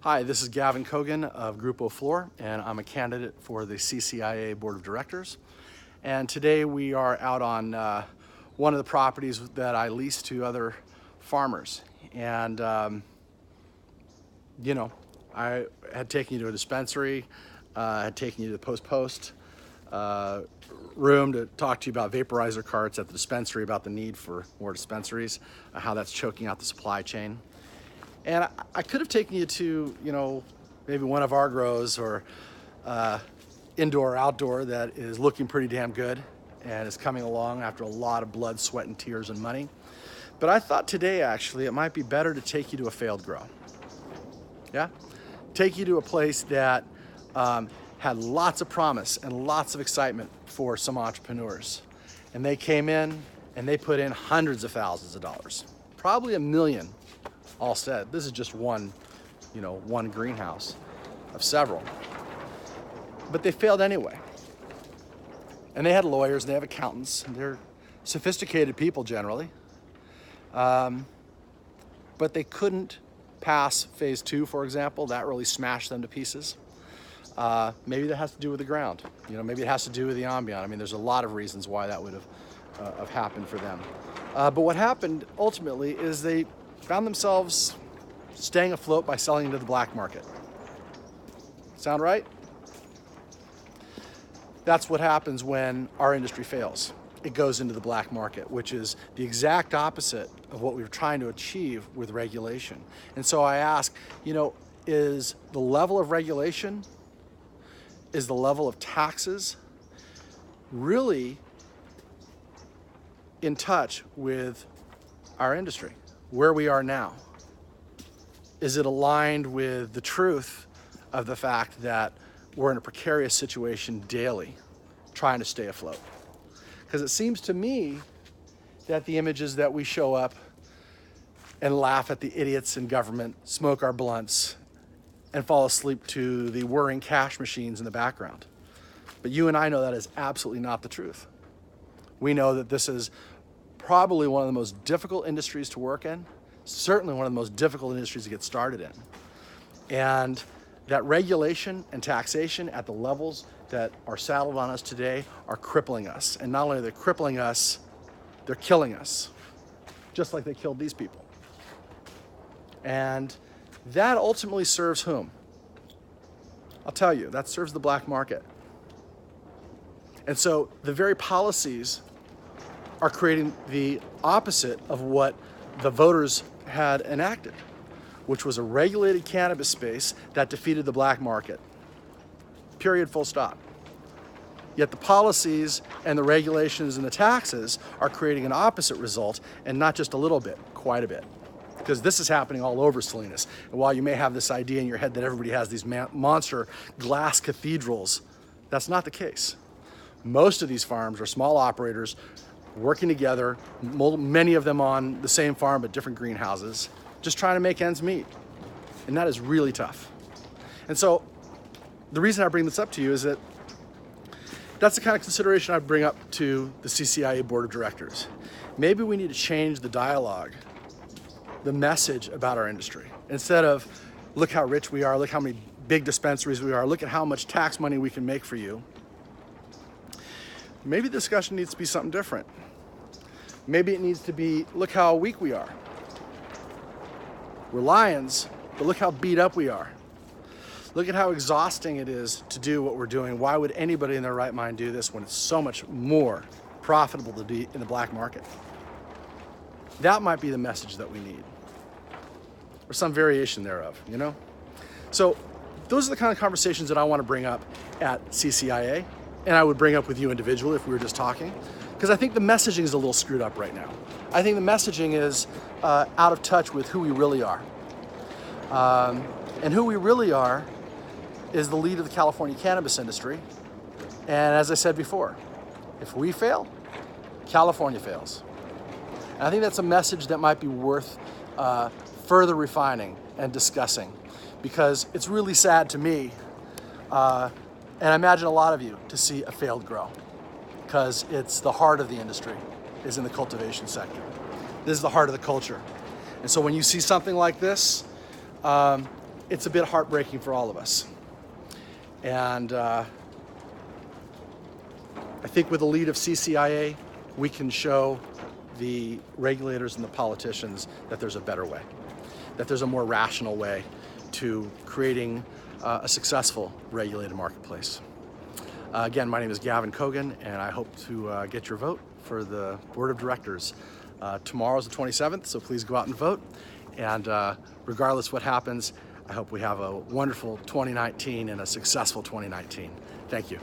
Hi, this is Gavin Kogan of Grupo Flor, and I'm a candidate for the CCIA Board of Directors. And today we are out on one of the properties that I lease to other farmers. And, I had taken you to a dispensary, had taken you to the post room to talk to you about vaporizer carts at the dispensary, about the need for more dispensaries, how that's choking out the supply chain. And I could have taken you to, maybe one of our grows or indoor or outdoor that is looking pretty damn good and is coming along after a lot of blood, sweat, and tears and money. But I thought today, actually, it might be better to take you to a failed grow. Yeah? Take you to a place that had lots of promise and lots of excitement for some entrepreneurs. And they came in and they put in hundreds of thousands of dollars, probably $1 million. All said. This is just one greenhouse of several. But they failed anyway. And they had lawyers, and they have accountants, and they're sophisticated people generally. But they couldn't pass phase 2, for example. That really smashed them to pieces. Maybe that has to do with the ground. Maybe it has to do with the ambient. I mean, there's a lot of reasons why that would have happened for them. But what happened ultimately is they found themselves staying afloat by selling into the black market. Sound right? That's what happens when our industry fails. It goes into the black market, which is the exact opposite of what we were trying to achieve with regulation. And so I ask, is the level of regulation, is the level of taxes really in touch with our industry? Where we are now? Is it aligned with the truth of the fact that we're in a precarious situation daily, trying to stay afloat? Because it seems to me that the images that we show up and laugh at the idiots in government, smoke our blunts, and fall asleep to the whirring cash machines in the background. But you and I know that is absolutely not the truth. We know that this is probably one of the most difficult industries to work in, certainly one of the most difficult industries to get started in. And that regulation and taxation at the levels that are saddled on us today are crippling us. And not only are they crippling us, they're killing us, just like they killed these people. And that ultimately serves whom? I'll tell you, that serves the black market. And so the very policies are creating the opposite of what the voters had enacted, which was a regulated cannabis space that defeated the black market. Period, full stop. Yet the policies and the regulations and the taxes are creating an opposite result, and not just a little bit, quite a bit. Because this is happening all over Salinas. And while you may have this idea in your head that everybody has these monster glass cathedrals, that's not the case. Most of these farms are small operators working together, many of them on the same farm but different greenhouses, just trying to make ends meet. And that is really tough. And so the reason I bring this up to you is that that's the kind of consideration I bring up to the CCIA Board of Directors. Maybe we need to change the dialogue, the message about our industry. Instead of, look how rich we are, look how many big dispensaries we are, look at how much tax money we can make for you. Maybe the discussion needs to be something different. Maybe it needs to be, look how weak we are. We're lions, but look how beat up we are. Look at how exhausting it is to do what we're doing. Why would anybody in their right mind do this when it's so much more profitable to be in the black market? That might be the message that we need, or some variation thereof, So those are the kind of conversations that I want to bring up at CCIA, and I would bring up with you individually if we were just talking, because I think the messaging is a little screwed up right now. I think the messaging is out of touch with who we really are. And who we really are is the lead of the California cannabis industry. And as I said before, if we fail, California fails. And I think that's a message that might be worth further refining and discussing, because it's really sad to me, and I imagine a lot of you, to see a failed grow, because it's the heart of the industry is in the cultivation sector. This is the heart of the culture. And so when you see something like this, it's a bit heartbreaking for all of us. And I think with the lead of CCIA, we can show the regulators and the politicians that there's a better way, that there's a more rational way to creating a successful regulated marketplace. Again, my name is Gavin Kogan, and I hope to get your vote for the board of directors. Tomorrow's the 27th, so please go out and vote. And regardless what happens, I hope we have a wonderful 2019 and a successful 2019. Thank you.